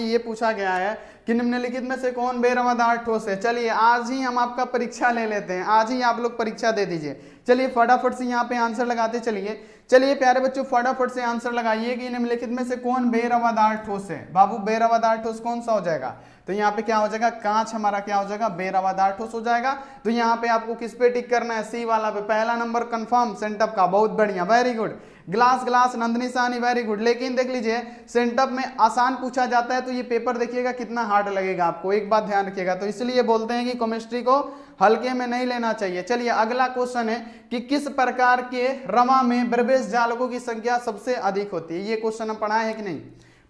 ये पूछा गया है कि निम्नलिखित में से कौन बेरवादार ठोस है। चलिए आज ही हम आपका परीक्षा ले लेते हैं, आज ही आप लोग परीक्षा दे दीजिए। चलिए फटाफट से यहाँ पे आंसर लगाते चलिए। चलिए प्यारे बच्चों फटाफट से आंसर लगाइए कि निम्नलिखित में से कौन बेरवादार ठोस है। बाबू बेरवादार ठोस कौन सा हो जाएगा? तो यहाँ पे क्या हो जाएगा? कांच हमारा क्या हो जाएगा? बेरवादार ठोस हो जाएगा। तो यहाँ पे आपको किस पे टिक करना है? सी वाला पे। पहला नंबर कंफर्म सेंटअप का, बहुत बढ़िया, very good. Glass glass Nandini सानी, वेरी गुड। लेकिन देख लीजिए सेंटअप में आसान पूछा जाता है तो ये पेपर देखिएगा कितना हार्ड लगेगा आपको, एक बात ध्यान रखिएगा। तो इसलिए बोलते हैं कि केमिस्ट्री को हल्के में नहीं लेना चाहिए। चलिए अगला क्वेश्चन है कि किस प्रकार के रवा में प्रवेश जालकों की संख्या सबसे अधिक होती है। ये क्वेश्चन हम पढ़ाए हैं कि नहीं?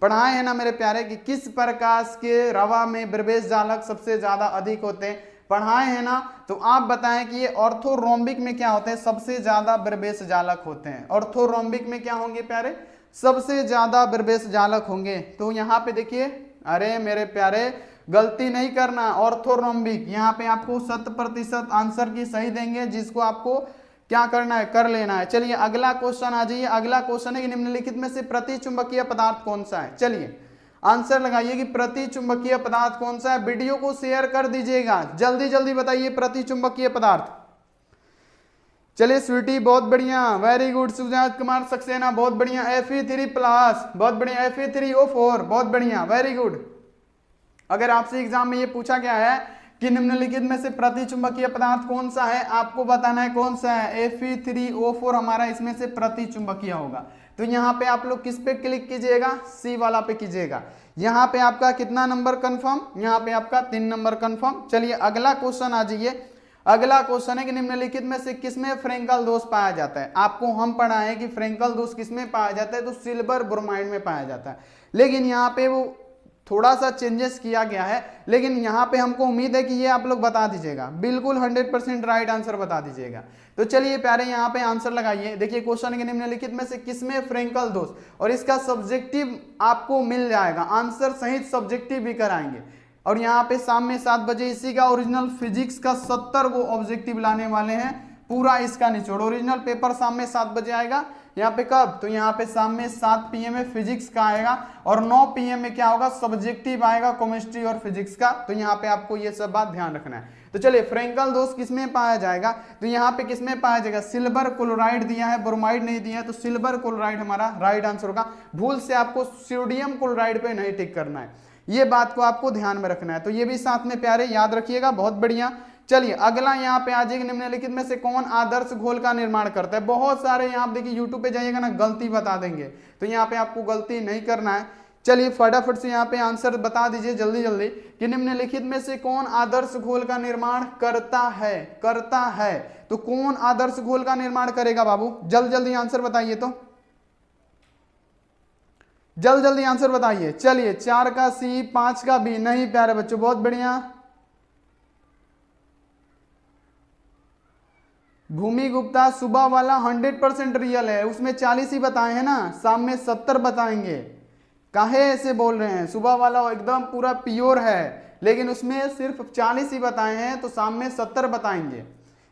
पढ़ाए हैं ना मेरे प्यारे, कि किस प्रकार के रवा में प्रवेश जालक सबसे ज्यादा अधिक होते हैं, पढ़ाए हैं ना। तो आप बताएं कि ये ऑर्थोरोम्बिक में क्या होते हैं? सबसे ज्यादा प्रवेश जालक होते हैं। ऑर्थोरोम्बिक में क्या होंगे प्यारे? सबसे ज्यादा प्रवेश जालक होंगे। तो यहाँ पे देखिए, अरे मेरे प्यारे गलती नहीं करना, ऑर्थोरोम्बिक। यहाँ पे आपको 100% आंसर की सही देंगे, जिसको आपको क्या करना है, कर लेना है। चलिए अगला क्वेश्चन आ जाइए। अगला क्वेश्चन है कि निम्नलिखित में से प्रति चुंबकीय पदार्थ कौन सा है। चलिए आंसर लगाइए कि प्रति चुंबकीय पदार्थ कौन सा है। वीडियो को शेयर कर दीजिएगा, जल्दी जल्दी बताइए प्रति चुंबकीय पदार्थ। चलिए स्वीटी बहुत बढ़िया, वेरी गुड। सुजात कुमार सक्सेना बहुत बढ़िया। Fe3+, बहुत बढ़िया। Fe3O4 बहुत बढ़िया, वेरी गुड। अगर आपसे एग्जाम में ये पूछा गया है कि निम्नलिखित में से प्रति चुंबकीय पदार्थ कौन सा है, आपको बताना है कौन सा है। Fe3O4 हमारा इसमें से प्रति चुंबकीय होगा। तो यहाँ पे आप लोग किस पे क्लिक कीजिएगा? सी वाला पे कीजिएगा। यहाँ पे आपका कितना नंबर कंफर्म? यहाँ पे आपका 3 नंबर कंफर्म। चलिए अगला क्वेश्चन आ जाइए। अगला क्वेश्चन है कि निम्नलिखित में से किसमें फ्रेंकल दोष पाया जाता है। आपको हम पढ़ाए कि फ्रेंकल दोष किसमें पाया जाता है, तो सिल्वर ब्रोमाइड में पाया जाता है। लेकिन यहाँ पे वो थोड़ा सा चेंजेस किया गया है, लेकिन यहाँ पे हमको उम्मीद है कि ये आप लोग बता दीजिएगा, बिल्कुल 100% राइट आंसर बता दीजिएगा। तो चलिए प्यारे यहाँ पे आंसर लगाइए। देखिए क्वेश्चन है कि निम्नलिखित में से किसमें फ्रेंकल दोष, और इसका सब्जेक्टिव आपको मिल जाएगा, आंसर सहित सब्जेक्टिव भी कराएंगे। और यहाँ पे शाम में 7 बजे इसी का ओरिजिनल फिजिक्स का 70 वो ऑब्जेक्टिव लाने वाले हैं, पूरा इसका निचोड़। ओरिजिनल पेपर शाम में 7 बजे आएगा। यहाँ पे कब? तो यहाँ पे शाम में 7 PM में फिजिक्स का आएगा, और 9 PM में क्या होगा? सब्जेक्टिव आएगा केमिस्ट्री और फिजिक्स का। तो यहाँ पे आपको ये सब बात ध्यान रखना है। तो चलिए फ्रेंकल दोष किसमें पाया जाएगा, तो यहाँ पे किसमें पाया जाएगा? सिल्वर क्लोराइड दिया है, ब्रोमाइड नहीं दिया है, तो सिल्वर क्लोराइड हमारा राइट आंसर होगा। भूल से आपको सोडियम क्लोराइड पे नहीं टिक करना है, ये बात को आपको ध्यान में रखना है। तो ये भी साथ में प्यारे याद रखिएगा, बहुत बढ़िया। चलिए अगला यहाँ पे आ जाएगा, निम्नलिखित में से कौन आदर्श घोल का निर्माण करता है। बहुत सारे यहाँ देखिए यूट्यूब पे जाइएगा ना, गलती बता देंगे, तो यहाँ पे आपको गलती नहीं करना है। चलिए फटाफट से यहाँ पे आंसर बता दीजिए जल्दी जल्दी कि निम्नलिखित में से कौन आदर्श घोल का निर्माण करता है। करता है तो कौन आदर्श घोल का निर्माण करेगा बाबू? जल्दी जल्दी आंसर बताइए, तो जल्दी जल्दी आंसर बताइए। चलिए 4 का सी, 5 का बी, नहीं प्यारे बच्चों, बहुत बढ़िया। भूमि गुप्ता सुबह वाला 100% रियल है, उसमें 40 ही बताए हैं ना, शाम में 70 बताएंगे। काहे ऐसे बोल रहे हैं? सुबह वाला एकदम पूरा प्योर है, लेकिन उसमें सिर्फ 40 ही बताए हैं, तो शाम में 70 बताएंगे,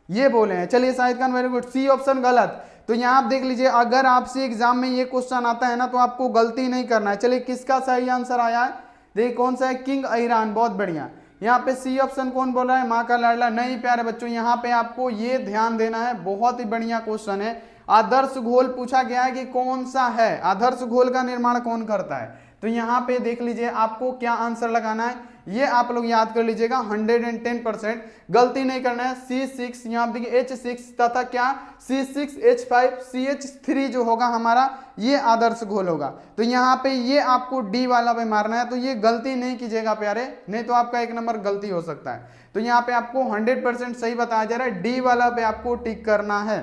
ये बोले हैं। चलिए Shahid Khan very good, C option गलत। तो यहाँ आप देख लीजिए, अगर आपसे एग्जाम में ये क्वेश्चन आता है ना, तो आपको गलती नहीं करना है। चलिए किसका सही आंसर आया है, देखिए कौन सा है? किंग ईरान, बहुत बढ़िया। यहाँ पे सी ऑप्शन कौन बोल रहा है? माँ का लाडला, नहीं प्यारे बच्चों, यहाँ पे आपको ये ध्यान देना है, बहुत ही बढ़िया क्वेश्चन है। आदर्श घोल पूछा गया है कि कौन सा है, आदर्श घोल का निर्माण कौन करता है। तो यहाँ पे देख लीजिए आपको क्या आंसर लगाना है, ये आप लोग याद कर लीजिएगा, 110%। गलती नहीं करना है। C6 यहाँ देखिए H6 तथा क्या C6H5 CH3 जो होगा हमारा, ये आदर्श घोल होगा। तो यहाँ पे ये आपको D वाला पे मारना है, तो ये गलती नहीं कीजिएगा प्यारे, नहीं तो आपका 1 नंबर गलती हो सकता है। तो यहाँ पे आपको 100% सही बताया जा रहा है, D वाला पे आपको टिक करना है।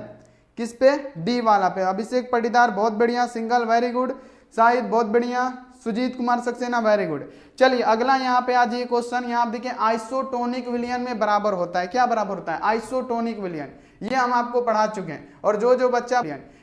किस पे? D वाला पे। अभिषेक पटीदार बहुत बढ़िया, सिंगल वेरी गुड। शाहिद बहुत बढ़िया, सुजीत कुमार सक्सेना वेरी गुड। चलिए अगला यहाँ पे आ जाइए क्वेश्चन। यहाँ देखिए आइसोटोनिक विलयन में बराबर होता है, क्या बराबर होता है? आइसोटोनिक विलयन, ये हम आपको पढ़ा चुके हैं। और जो बच्चा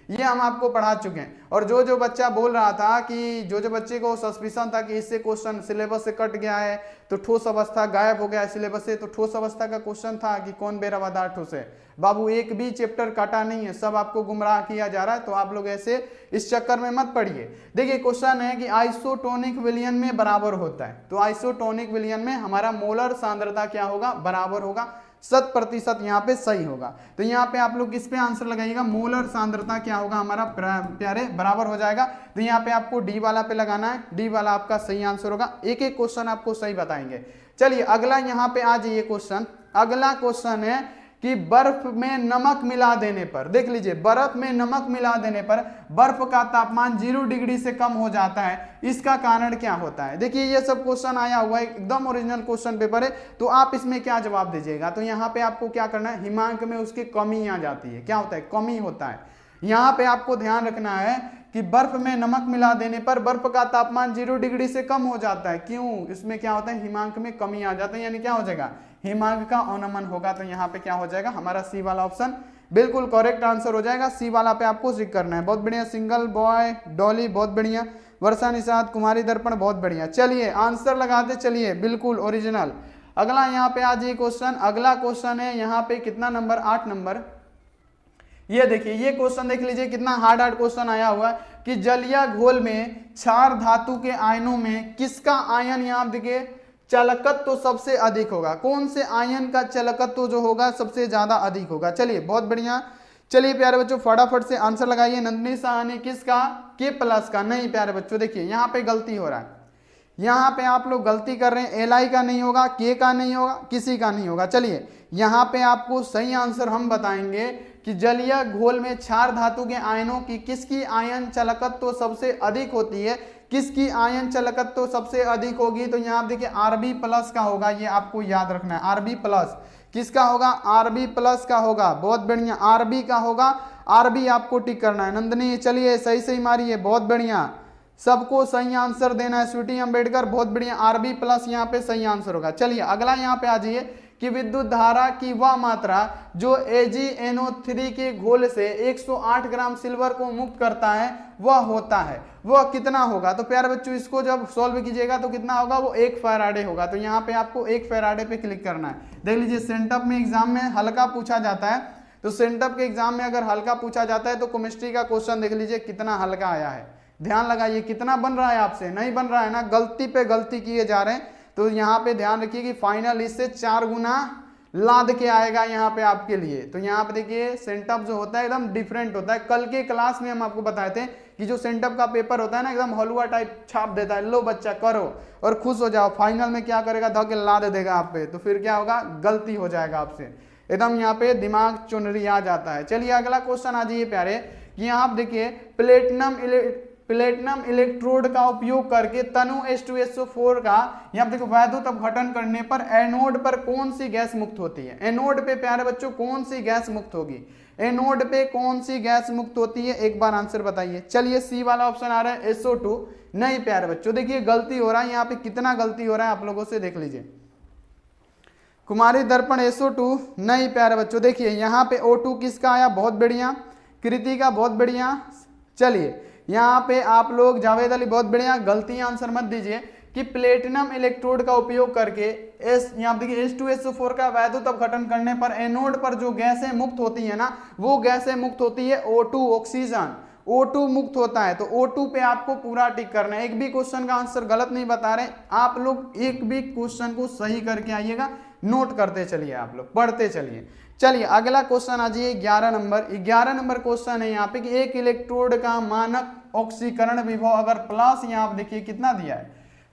ये हम आपको पढ़ा चुके हैं। और जो जो बच्चा बोल रहा था कि जो बच्चे को सस्पिशन था कि इससे क्वेश्चन सिलेबस से कट गया है, तो ठोस अवस्था गायब हो गया है सिलेबस से, तो ठोस अवस्था का क्वेश्चन था कि कौन बेरवादार ठोस है। बाबू एक भी चैप्टर काटा नहीं है, सब आपको गुमराह किया जा रहा है, तो आप लोग ऐसे इस चक्कर में मत पढ़िए। देखिए क्वेश्चन है कि आइसोटोनिक विलयन में बराबर होता है, तो आइसोटोनिक विलयन में हमारा मोलर सांद्रता क्या होगा, बराबर होगा, 100% यहाँ पे सही होगा। तो यहाँ पे आप लोग किस पे आंसर लगाइएगा, मोलर सांद्रता क्या होगा हमारा प्यारे, बराबर हो जाएगा। तो यहाँ पे आपको डी वाला पे लगाना है, डी वाला आपका सही आंसर होगा। एक एक क्वेश्चन आपको सही बताएंगे। चलिए अगला यहाँ पे आ जाइए क्वेश्चन। अगला क्वेश्चन है कि बर्फ में नमक मिला देने पर, देख लीजिए, बर्फ में नमक मिला देने पर बर्फ का तापमान 0 डिग्री से कम हो जाता है, इसका कारण क्या होता है। देखिए ये सब क्वेश्चन आया हुआ है, एकदम ओरिजिनल क्वेश्चन पेपर है, तो आप इसमें क्या जवाब दीजिएगा। तो यहाँ पे आपको क्या करना है, हिमांक में उसकी कमी आ जाती है, क्या होता है, कमी होता है। यहाँ पे आपको ध्यान रखना है कि बर्फ में नमक मिला देने पर बर्फ का तापमान 0 डिग्री से कम हो जाता है, क्यों, इसमें क्या होता है, हिमांक में कमी आ जाता है, यानी क्या हो जाएगा, हिमांक का अवनमन होगा। तो यहाँ पे क्या हो जाएगा, हमारा सी वाला ऑप्शन बिल्कुल करेक्ट आंसर हो जाएगा। सी वाला पे आपको टिक करना है। बहुत बढ़िया, सिंगल बॉय डॉली बहुत बढ़िया, वर्षा निषाद कुमारी दर्पण बहुत बढ़िया। चलिए आंसर लगाते चलिए, बिल्कुल ओरिजिनल। अगला यहाँ पे आ जाइए क्वेश्चन। अगला क्वेश्चन है यहाँ पे कितना नंबर, 8 नंबर। ये देखिए ये क्वेश्चन देख लीजिए, कितना हार्ड क्वेश्चन आया हुआ है कि जलीय घोल में क्षार धातु के आयनों में किसका आयन, यहाँ देखिए, चालकत्व तो सबसे अधिक होगा। कौन से आयन का चालकत्व तो जो होगा सबसे ज्यादा अधिक होगा। चलिए बहुत बढ़िया। चलिए प्यारे बच्चों फटाफट से आंसर लगाइए। नंदिनी साहनी किसका, के प्लस का। नहीं प्यारे बच्चों, देखिए यहाँ पे गलती हो रहा है, यहाँ पे आप लोग गलती कर रहे हैं। Li का नहीं होगा, के का नहीं होगा, किसी का नहीं होगा। चलिए यहाँ पे आपको सही आंसर हम बताएंगे कि जलीय घोल में क्षार धातु के आयनों की किसकी आयन चालकत्व तो सबसे अधिक होती है, किसकी आयन चालकत्व तो सबसे अधिक होगी। तो यहाँ देखिए Rb प्लस का होगा, ये आपको याद रखना है। Rb प्लस किसका होगा, Rb प्लस का होगा। बहुत बढ़िया, Rb का होगा, Rb आपको टिक करना है। नंदनी चलिए सही सही मारिए, बहुत बढ़िया, सबको सही आंसर देना है। स्वीटी अम्बेडकर बहुत बढ़िया, Rb प्लस यहाँ पे सही आंसर होगा। चलिए अगला यहाँ पे आ जाइए कि विद्युत धारा की वह मात्रा जो AgNO3 के घोल से 108 ग्राम सिल्वर को मुक्त करता है वह होता है, वह कितना होगा। तो प्यारे बच्चों इसको जब सॉल्व कीजिएगा तो कितना होगा, वो 1 फैराडे होगा। तो यहाँ पे आपको 1 फैराडे पे क्लिक करना है। देख लीजिए सेंटअप में एग्जाम में हल्का पूछा जाता है, तो सेंटअप के एग्जाम में अगर हल्का पूछा जाता है तो केमिस्ट्री का क्वेश्चन देख लीजिए कितना हल्का आया है। ध्यान लगाइए, कितना बन रहा है आपसे, नहीं बन रहा है ना, गलती पे गलती किए जा रहे हैं। तो यहाँ पे ध्यान रखिए कि फाइनल इससे 4 गुना लाद के आएगा यहाँ पे आपके लिए। तो यहाँ पे देखिए सेंटअप जो होता है एकदम डिफरेंट होता है। कल के क्लास में हम आपको बताए थे कि जो सेंटअप का पेपर होता है ना, एकदम हलवा टाइप छाप देता है, लो बच्चा करो और खुश हो जाओ। फाइनल में क्या करेगा, धके लाद देगा आप पे, तो फिर क्या होगा, गलती हो जाएगा आपसे, एकदम यहाँ पे दिमाग चुनरी आ जाता है। चलिए अगला क्वेश्चन आ जाइए प्यारे, कि यहाँ आप देखिए प्लेटिनम इलेक्ट्रोड का उपयोग करके तनु H2SO4 का यहाँ देखो वैद्युत अपघटन करने पर एनोड पर कौन सी गैस मुक्त होती है। एनोड पे प्यारे बच्चों कौन सी गैस मुक्त होगी, एनोड पे कौन सी गैस मुक्त होती है, एक बार आंसर बताइए। चलिए सी वाला ऑप्शन आ रहा है SO2। नहीं प्यारे बच्चों, देखिए गलती हो रहा है यहाँ पे, कितना गलती हो रहा है आप लोगों से देख लीजिए। कुमारी दर्पण SO2 नहीं प्यारे बच्चों, देखिए यहाँ पे O2 किसका आया, बहुत बढ़िया, कृति का बहुत बढ़िया। चलिए यहाँ पे आप लोग जावेद अली बहुत बढ़िया, गलती आंसर मत दीजिए कि प्लेटिनम इलेक्ट्रोड का उपयोग करके यहाँ देखिए H2SO4 का वैद्युत अपघटन करने पर एनोड पर जो गैसें मुक्त होती है ना, वो गैसें मुक्त होती है O2 ऑक्सीजन, O2 मुक्त होता है। तो O2 पे आपको पूरा टिक करना है। एक भी क्वेश्चन का आंसर गलत नहीं बता रहे आप लोग, एक भी क्वेश्चन को सही करके आइएगा, नोट करते चलिए, आप लोग पढ़ते चलिए। चलिए अगला क्वेश्चन आ जाइए 11 नंबर। 11 नंबर क्वेश्चन है यहाँ पे कि एक इलेक्ट्रोड का मानक ऑक्सीकरण विभव अगर प्लस, यहाँ आप देखिए कितना दिया है,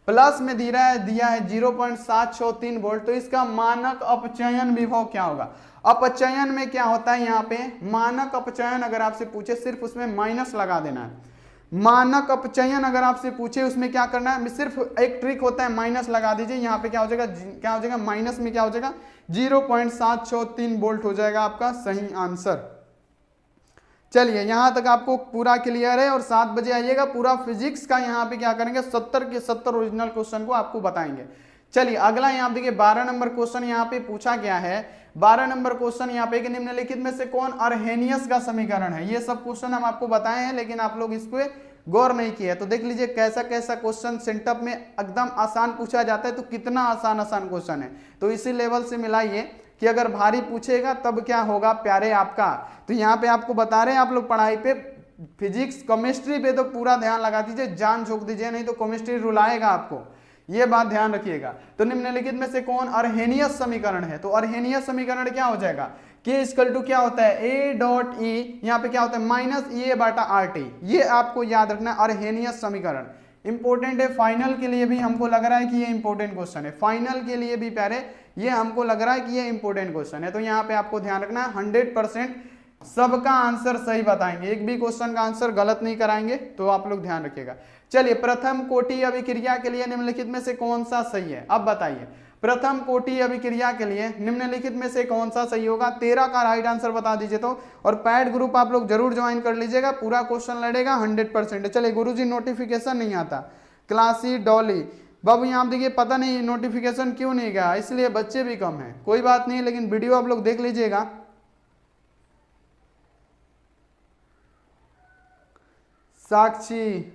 प्लस में दिया है 0.763 वोल्ट, तो इसका मानक अपचयन विभव क्या होगा। अपचयन में क्या होता है, यहाँ पे मानक अपचयन अगर आपसे पूछे सिर्फ उसमें माइनस लगा देना है। मानक अपचयन अगर आपसे पूछे उसमें क्या करना है, सिर्फ एक ट्रिक होता है, माइनस लगा दीजिए। यहाँ पे क्या हो जाएगा, माइनस में क्या हो जाएगा, 0.763 वोल्ट हो जाएगा आपका सही आंसर। चलिए यहां तक आपको पूरा क्लियर है, और 7 बजे आइएगा, पूरा फिजिक्स का यहाँ पे क्या करेंगे, 70 के 70 ओरिजिनल क्वेश्चन को आपको बताएंगे। चलिए अगला यहाँ देखिए 12 नंबर क्वेश्चन यहाँ पे पूछा गया है, 12 नंबर क्वेश्चन यहाँ पे कि निम्नलिखित में से कौन अर्हेनियस का समीकरण है। ये सब क्वेश्चन हम आपको बताए हैं लेकिन आप लोग इस पे गौर नहीं किया। तो देख लीजिए कैसा कैसा क्वेश्चन सेंटअप में एकदम आसान पूछा जाता है, तो कितना आसान आसान क्वेश्चन है। तो इसी लेवल से मिलाइए कि अगर भारी पूछेगा तब क्या होगा प्यारे आपका। तो यहाँ पे आपको बता रहे हैं आप लोग पढ़ाई पे फिजिक्स केमिस्ट्री पे तो पूरा ध्यान लगा दीजिए, जान झोंक दीजिए, नहीं तो केमिस्ट्री रुलाएगा आपको, ये बात ध्यान रखिएगा। तो निम्नलिखित में से कौन अर्हेनियस समीकरण है। तो अर्हेनियस समीकरण क्या हो जाएगा, के इक्वल टू क्या होता है ए डॉट ई, यहाँ पे क्या होता है माइनस ए बटा आर टी। ये आपको याद रखना है अर्हेनियस समीकरण। इंपॉर्टेंट है, फाइनल के लिए भी हमको लग रहा है कि ये इंपॉर्टेंट क्वेश्चन है, फाइनल के लिए भी प्यारे ये हमको लग रहा है कि ये इंपॉर्टेंट क्वेश्चन है। तो यहाँ पे आपको ध्यान रखना है 100% सबका आंसर सही बताएंगे, एक भी क्वेश्चन का आंसर गलत नहीं कराएंगे, तो आप लोग ध्यान रखिएगा। चलिए प्रथम कोटि अभिक्रिया के लिए निम्नलिखित में से कौन सा सही है। अब बताइए प्रथम कोटि अभिक्रिया के लिए निम्नलिखित में से कौन सा सही होगा। 13 का राइट आंसर बता दीजिए तो। और पैड ग्रुप आप लोग जरूर ज्वाइन कर लीजिएगा, पूरा क्वेश्चन लड़ेगा 100%। चलिए गुरुजी नोटिफिकेशन नहीं आता, क्लासी डॉली बाबू यहाँ देखिए पता नहीं नोटिफिकेशन क्यों नहीं गया, इसलिए बच्चे भी कम है, कोई बात नहीं, लेकिन वीडियो आप लोग देख लीजिएगा। साक्षी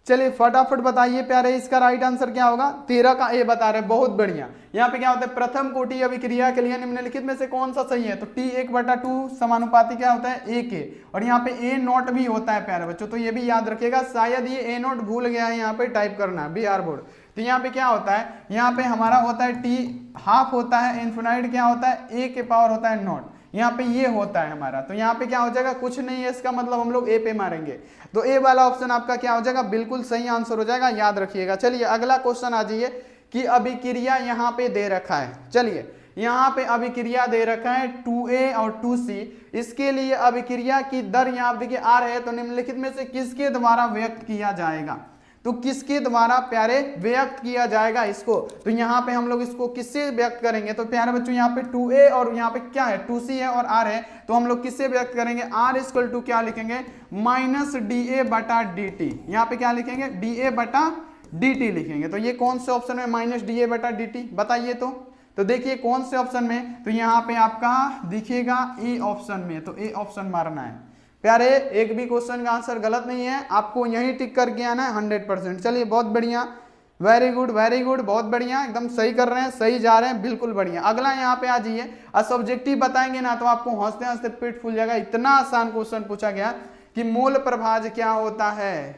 चलिए फटाफट बताइए प्यारे इसका राइट आंसर क्या होगा। 13 का ए बता रहे, बहुत बढ़िया। यहाँ पे क्या होता है प्रथम कोटि अभिक्रिया के लिए निम्नलिखित में से कौन सा सही है। तो T1/2 समानुपाती क्या होता है ए के, और यहाँ पे ए नॉट भी होता है प्यारे बच्चों, तो ये भी याद रखिएगा। शायद ये ए नॉट भूल गया है यहाँ पे टाइप करना बिहार बोर्ड। तो यहाँ पे क्या होता है, यहाँ पे हमारा होता है टी हाफ होता है, इन्फिनाइट क्या होता है ए के पावर होता है नॉट, यहाँ पे ये होता है हमारा। तो यहाँ पे क्या हो जाएगा कुछ नहीं है, इसका मतलब हम लोग ए पे मारेंगे। तो ए वाला ऑप्शन आपका क्या हो जाएगा, बिल्कुल सही आंसर हो जाएगा, याद रखिएगा। चलिए अगला क्वेश्चन आ जाइए कि अभिक्रिया यहाँ पे दे रखा है। चलिए यहाँ पे अभिक्रिया दे रखा है 2A और 2C, इसके लिए अभिक्रिया की दर यहाँ देखिए आर है। तो निम्नलिखित में से किसके द्वारा व्यक्त किया जाएगा, तो किसके द्वारा प्यारे व्यक्त किया जाएगा इसको। तो यहाँ पे हम लोग इसको किससे व्यक्त करेंगे, तो प्यारे बच्चों यहाँ पे 2A और यहाँ पे क्या है 2C है और R है, तो हम लोग किससे व्यक्त करेंगे, R इक्वल टू क्या लिखेंगे माइनस DA बटा DT। यहाँ पे क्या लिखेंगे DA बटा DT लिखेंगे। तो ये कौन से ऑप्शन में माइनस DA बटा DT बताइए तो देखिए कौन से ऑप्शन में, तो यहाँ पे आपका दिखेगा ए ऑप्शन में। तो ए ऑप्शन मारना है प्यारे, एक भी क्वेश्चन का आंसर गलत नहीं है, आपको यही टिक करके आना है 100%। चलिए बहुत बढ़िया, वेरी गुड बहुत बढ़िया, एकदम सही कर रहे हैं, सही जा रहे हैं, बिल्कुल बढ़िया। अगला यहाँ पे आ जाइए, और सब्जेक्टिव बताएंगे ना तो आपको हंसते हंसते पेट फूल जाएगा, इतना आसान क्वेश्चन पूछा गया कि मोल प्रभाज क्या होता है,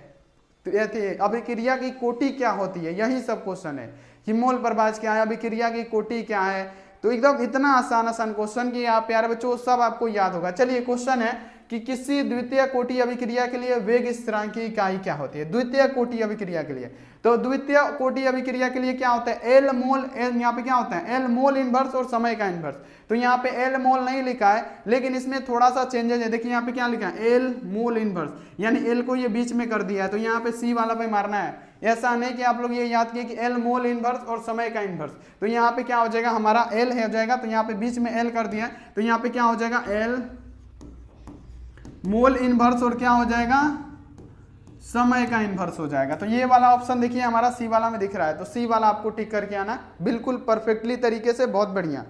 तो अभिक्रिया की कोटि क्या होती है, यही सब क्वेश्चन है कि मोल प्रभाज क्या है, अभिक्रिया की कोटि क्या है। तो एकदम इतना आसान क्वेश्चन कि आप प्यारे बच्चों सब आपको याद होगा। चलिए क्वेश्चन है कि किसी द्वितीय कोटि अभिक्रिया के लिए वेग स्थिरांक की इकाई क्या होती है। द्वितीय कोटि अभिक्रिया के लिए, तो द्वितीय कोटि अभिक्रिया के लिए क्या होता है एल मोल, यहाँ पे क्या होता है एल मोल इनवर्स और समय का इनवर्स। तो यहाँ पे एल मोल नहीं लिखा है, लेकिन इसमें थोड़ा सा चेंजेस है। देखिए यहाँ पे क्या लिखा है एल मोल इनवर्स, यानी एल को ये बीच में कर दिया है, तो यहाँ पे सी वाला पे मारना है। ऐसा नहीं कि आप लोग ये याद किए कि एल मोल इनवर्स और समय का इनवर्स। तो यहाँ पे क्या हो जाएगा हमारा एल हो जाएगा, तो यहाँ पे बीच में एल कर दिया, तो यहाँ पे क्या हो जाएगा एल मोल इनवर्स और क्या हो जाएगा समय का इनवर्स हो जाएगा। तो ये वाला ऑप्शन देखिए हमारा सी वाला में दिख रहा है, तो सी वाला आपको टिक करके आना बिल्कुल परफेक्टली तरीके से, बहुत बढ़िया।